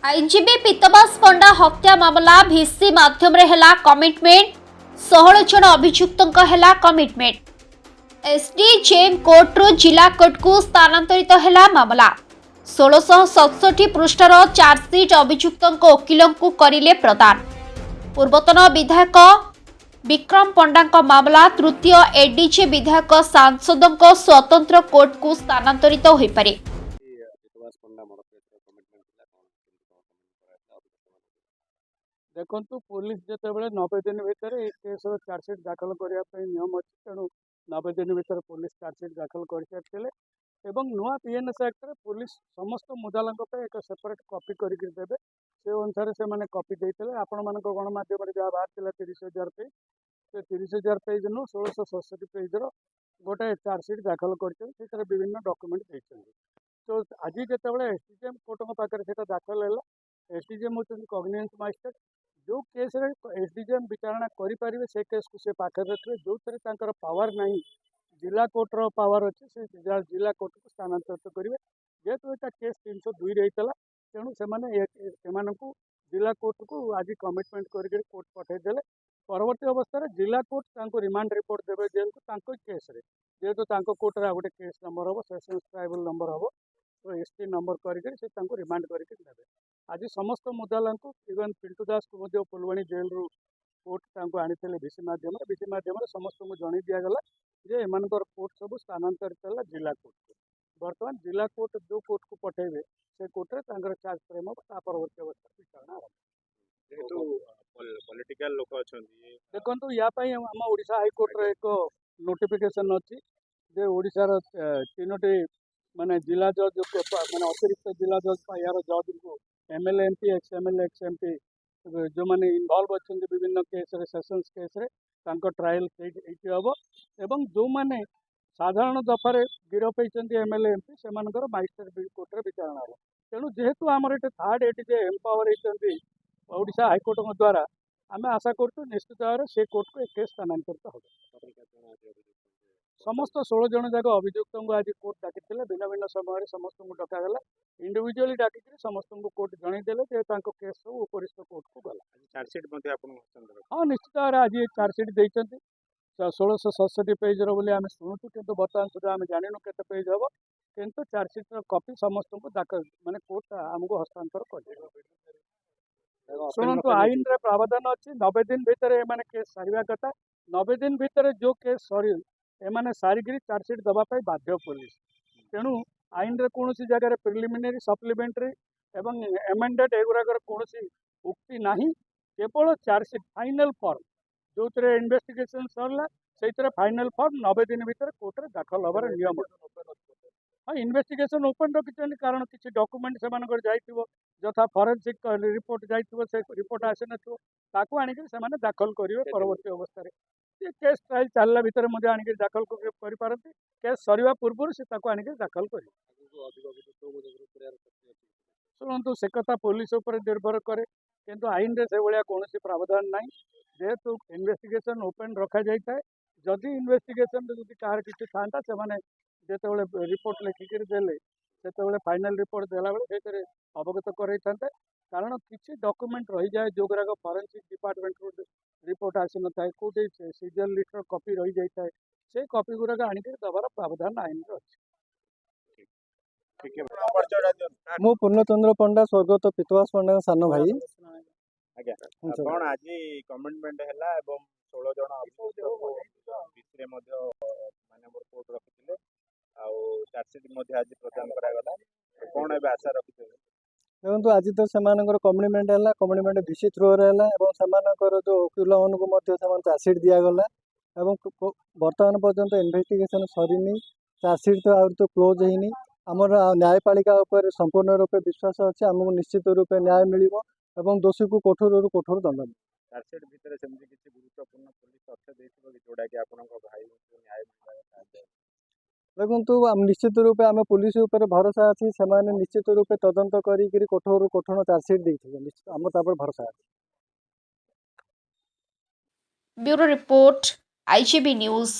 आईनजीवी पीतबास पंडा हत्या मामला भिसी माध्यम कमिटमेंट 16 जन अभियुक्तों कमिटमेंट एसडीजेएम कोर्टरू जिला कोर्ट को स्थानांतरित है मामला 1667 पृष्ठार चार्जसीट अभियुक्तों वकिलों को करिले प्रदान पूर्वतन विधायक विक्रम पंडा मामला तृतीय एडीजे विधायक सांसदों स्वतंत्र कोर्ट को स्थानांतरित हो पारे। देखु पुलिस जिते 90 दिन भितर केस चार्जसीट दाखल करने नियम अच्छी तेणु 90 दिन भर पुलिस चार्जसीट दाखल कर सारी नुआ पीएनएस एक्ट रे पुलिस समस्त मुदालों एक सेपरेट कॉपी करके देवे से अनुसार से मैंने कॉपी देते आपण मान गणमाध्यम जहाँ बाहर 30,000 पेज से 30,000 पेज नु 1667 पेज गोटे चार्जसीट दाखल कर विभिन्न डॉक्यूमेंट देते। तो आज जिते एसडीजेएम कोर्ट पाखे दाखल है एसडीजेएम होती कॉग्निजेंस मजिस्ट्रेट जो केस एसडीजेएम विचारणा करें से केस को से पाखे रखिए जो थे पावर ना जिला कोर्टर पावर अच्छे से जिला कोर्ट को स्थानांतरित करेंगे जेहेतु यहाँ केस 302 रही तेणु से जिला कोर्ट को आज कमिटमेंट करके कोर्ट पठेदेले परवर्ती अवस्था जिला कोर्ट रिमांड रिपोर्ट देवे जेल को केस जेहेतु कोर्ट गोटे केस नंबर हम सेशंस ट्राइबल नंबर हम तो एसटी नंबर करके रिमांड करके देवे। आज समस्त मुदाला को इवन पिंटू दास को फुलवाणी जेल रु कोर्ट आनी भिसी माध्यम समस्त को जन दिगला जे एम कोर्ट सब स्थानांतरित है जिला कोर्ट को बर्तमान जिला कोर्ट जो कोर्ट को पठेबे से कोर्ट रे चार्ज फ्रेम परवर्ती अवस्था विचारणा पॉलिटिकल लोक अच्छा देखो या आम ओडिशा हाईकोर्ट रे एक नोटिफिकेशन अच्छी जे ओडिशार तीनोटी माने जिला जज माने अतिरिक्त जिला जज यार जज को MLA MP ex MLA x MP जो मैंने इनवल्व अच्छा विभिन्न केस सेशंस केस ट्रायल ये हम एवं जो मैंने साधारण दफार गिरफ होती एमएलए एमपी से मजिस्ट्रेट कोर्ट में विचारणा हम तेणु जेहेतु आमर ये थर्ड एटी एम्पावर होती ओडिशा हाईकोर्ट द्वारा आम आशा करूँ निश्चित भाव से कोर्ट को केस स्थानांतरित हो समस्त 16 जन जाक अभियुक्त को आज कोर्ट डाकी भिन्न भिन्न समय समस्त को डकागला इंडिविजुअली डाकी समस्त को कोर्ट जनईदेले केस सब उपरिस्थ कोर्ट को गला हाँ निश्चित भाव आज चार्जसीट देते 1667 पेज बोली आम शुणुचु कि बर्तमान सुधा आम जानू के पेज हम किंतु चार्जसीट कॉपी समस्त को दाखल माने कोर्ट आमको हस्तांतर कर शुणु आईन रे प्रावधान अच्छी 90 दिन भितर एम केस सारे कथा 90 दिन भितर जो केस सरी एमाने सारिकी चार्जसीट दवाई बाध्य पुलिस तेणु आईन रे कौन जगह प्रिलिमिनरी सप्लीमेंटरी एवं एमेंडेड एगुड़ाक कौन उक्ति ना केवल चार्जसीट फाइनल फॉर्म जो इन्वेस्टिगेशन सरला से फाइनल फॉर्म 90 दिन भीतर कोर्ट रे दाखल हबार नियम हाँ इन्वेस्टिगेशन ओपन रखी कारण किसी डॉक्यूमेंट से जथा फॉरेंसिक रिपोर्ट जाइए से रिपोर्ट आसी नाकू आणिक दाखल करेंगे परवर्ती अवस्था केस ट्रायल चलला भितर आनिक दाखल कर केस सरिया पूर्व से आनिक दाखल कर शुणु से कथा पुलिस निर्भर करे किंतु आईन रे से भाया कौन प्रावधान ना जेहेतु इन्वेस्टिगेशन ओपन रखा जाए जदि इन्वेस्टिगेशन कहार किसी था जो रिपोर्ट लिखिक देले से फाइनल रिपोर्ट देला बेले अवगत कर कारण किसी डॉक्यूमेंट रही जाए जो गुराक फॉरेंसिक डिपार्टमेंट रिपोर्ट आसी न था कौटे सीरियल लिस्ट कॉपी रही जाए से कॉपी गुराक आणिक दबार प्रावधान आईन मु पूर्णचंद्र पंडा स्वर्गत पीतबास पंडा सान भाई कौन आज कमिटमेंट है 16 जन भितर माने कोर्ट रखिले चार्जसीट आज प्रदान करागला कौन ए आशा रखिथे देखो आज तो से कमिटमेंट है कमिटमेंट भिसी थ्रो है जो वकिल मानक चार्जसीट दिगला बर्तमान पर्यंत इन्वेस्टिगेशन सरीनी चार्जसीट तो आउट तो क्लोज होनी आमर न्यायपालिका संपूर्ण रूपे विश्वास अच्छे आमको निश्चित रूपे न्याय मिलिबो एवं दोषी को कठोर कठोर दंड चार्जसीट भितर सेमती किसी गुरुत्वपूर्ण पुलिस तथ्य देथिबो कि जोडा कि आपनका भाई न्याय मिलबा देखु निश्चित रूपे आम पुलिस उपर भरोसा अच्छी से निश्चित रूपे तदंत करी कठोर कठोर चार्जसीट देते निश्चित आम भरोसा अच्छी। Bureau report IGB news.